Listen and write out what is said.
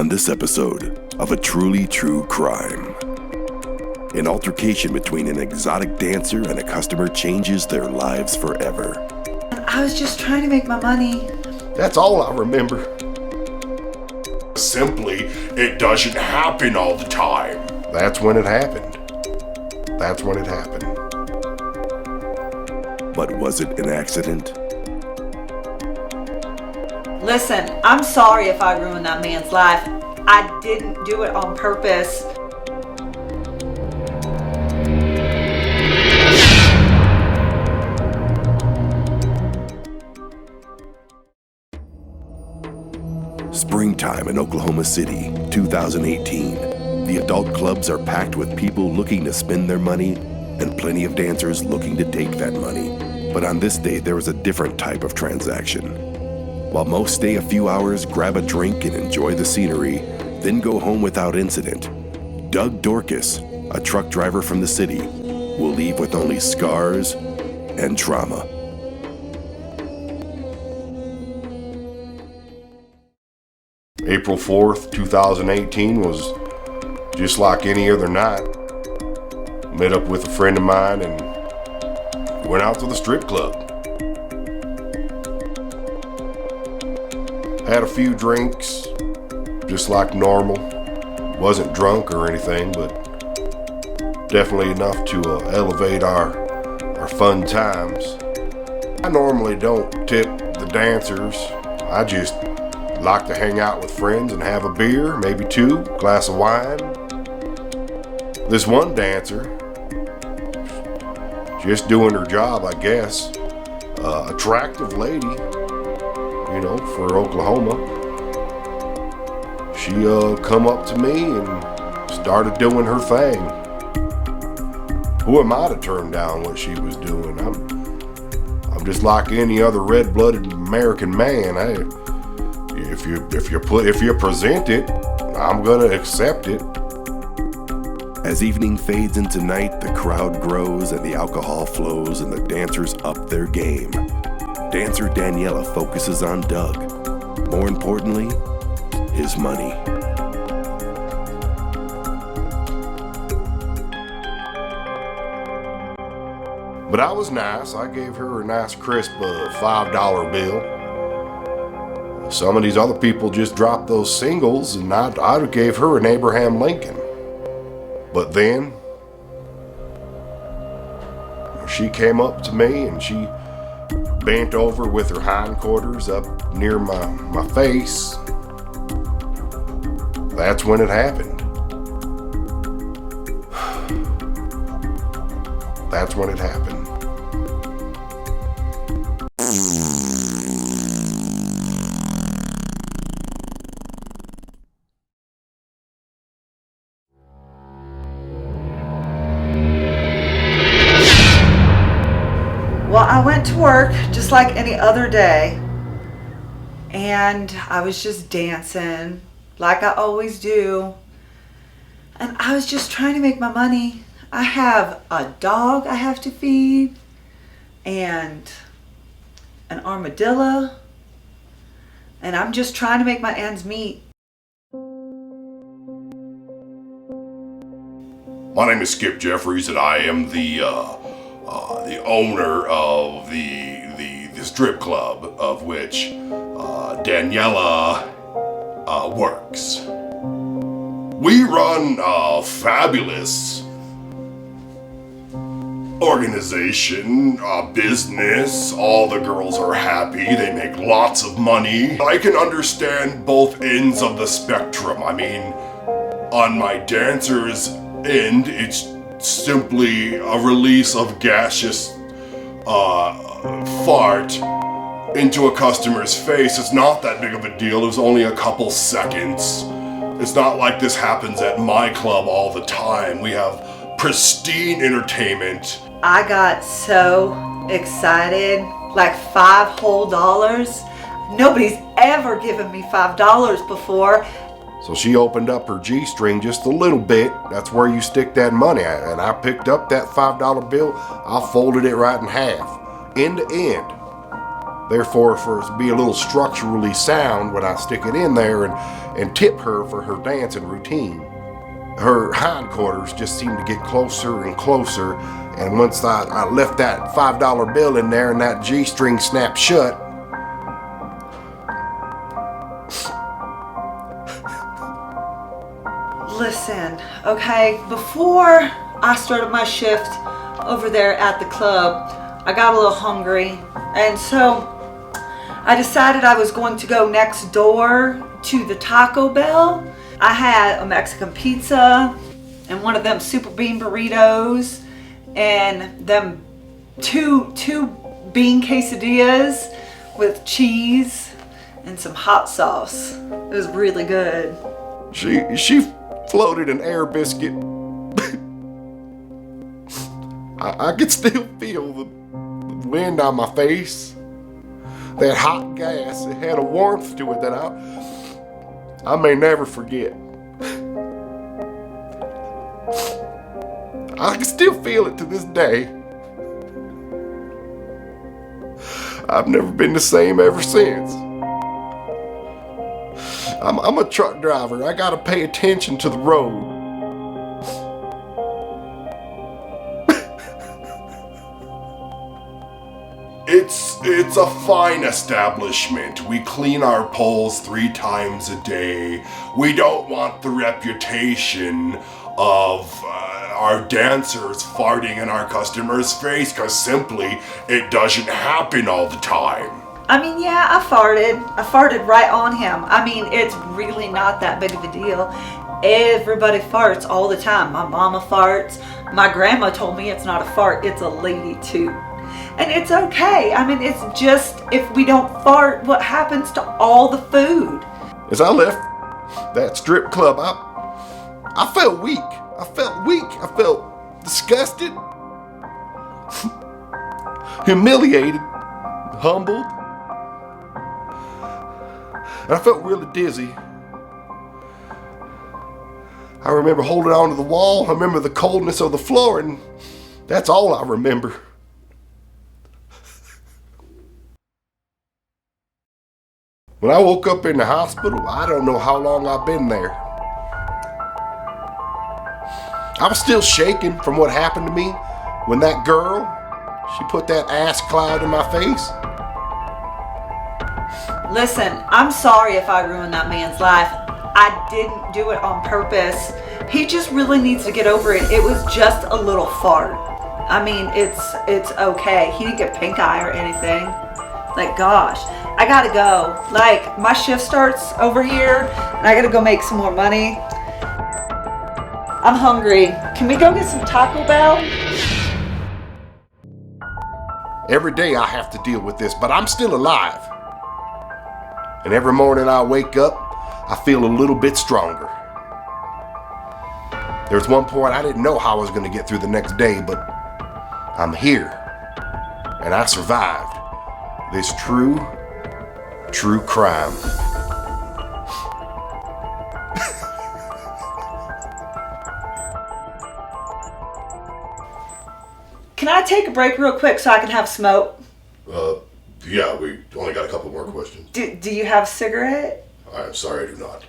On this episode of A Truly True Crime, an altercation between an exotic dancer and a customer changes their lives forever. I was just trying to make my money. That's all I remember. Simply, it doesn't happen all the time. That's when it happened. That's when it happened. But was it an accident? Listen, I'm sorry if I ruined that man's life. I didn't do it on purpose. Springtime in Oklahoma City, 2018. The adult clubs are packed with people looking to spend their money and plenty of dancers looking to take that money. But on this day, there was a different type of transaction. While most stay a few hours, grab a drink, and enjoy the scenery, then go home without incident, Doug Dorcas, a truck driver from the city, will leave with only scars and trauma. April 4th, 2018 was just like any other night. Met up with a friend of mine and went out to the strip club. Had a few drinks, just like normal. Wasn't drunk or anything, but definitely enough to elevate our fun times. I normally don't tip the dancers. I just like to hang out with friends and have a beer, maybe two, glass of wine. This one dancer, just doing her job, I guess. Attractive lady, for Oklahoma. She come up to me and started doing her thing. Who am I to turn down what she was doing? I'm just like any other red-blooded American man. If you present it, I'm gonna accept it. As evening fades into night, the crowd grows and the alcohol flows and the dancers up their game. Dancer Daniela focuses on Doug. More importantly, his money. But I was nice. I gave her a nice crisp $5 bill. Some of these other people just dropped those singles, and I gave her an Abraham Lincoln. But then, she came up to me and she bent over with her hindquarters up near my face. That's when it happened. That's when it happened. Well, I went to work just like any other day, and I was just dancing like I always do, and I was just trying to make my money. I have a dog I have to feed, and an armadillo, and I'm just trying to make my ends meet. My name is Skip Jeffries, and I am the owner of the strip club of which Daniela works. We run a fabulous organization, a business. All the girls are happy. They make lots of money. I can understand both ends of the spectrum. I mean, on my dancer's end, it's simply a release of gaseous fart into a customer's face. It's not that big of a deal. It was only a couple seconds. It's not like this happens at my club all the time. We have pristine entertainment. I got so excited, like $5 whole. Nobody's ever given me $5 before. So she opened up her G-string just a little bit. That's where you stick that money at. And I picked up that $5 bill. I folded it right in half, end to end. Therefore, for it to be a little structurally sound when I stick it in there and tip her for her dancing routine. Her hindquarters just seemed to get closer and closer, and once I left that $5 bill in there and that G-string snapped shut, Listen, okay, before I started my shift over there at the club, I got a little hungry, and so I decided I was going to go next door to the Taco Bell. I had a Mexican pizza and one of them super bean burritos and them two bean quesadillas with cheese and some hot sauce. It was really good. She floated an air biscuit. I could still feel the wind on my face. That hot gas, it had a warmth to it that I may never forget. I can still feel it to this day. I've never been the same ever since. I'm a truck driver. I gotta pay attention to the road. It's a fine establishment. We clean our poles 3 times a day. We don't want the reputation of our dancers farting in our customers' face, because simply it doesn't happen all the time. I mean, yeah, I farted right on him. I mean, it's really not that big of a deal. Everybody farts all the time. My mama farts. My grandma told me it's not a fart, it's a lady toot. And it's okay. I mean, it's just, if we don't fart, what happens to all the food? As I left that strip club, I felt weak. I felt disgusted, humiliated, humbled. And I felt really dizzy. I remember holding on to the wall. I remember the coldness of the floor, and that's all I remember. When I woke up in the hospital, I don't know how long I've been there. I was still shaking from what happened to me when that girl, she put that ass cloud in my face. Listen, I'm sorry if I ruined that man's life. I didn't do it on purpose. He just really needs to get over it. It was just a little fart. I mean, it's okay. He didn't get pink eye or anything. Like, gosh, I gotta go. Like, my shift starts over here, and I gotta go make some more money. I'm hungry. Can we go get some Taco Bell? Every day I have to deal with this, but I'm still alive. And every morning I wake up, I feel a little bit stronger. There's one point I didn't know how I was going to get through the next day, but I'm here. And I survived this true crime. Can I take a break real quick so I can have smoke? Yeah, we only got a couple more questions. Do you have a cigarette? I'm sorry, I do not.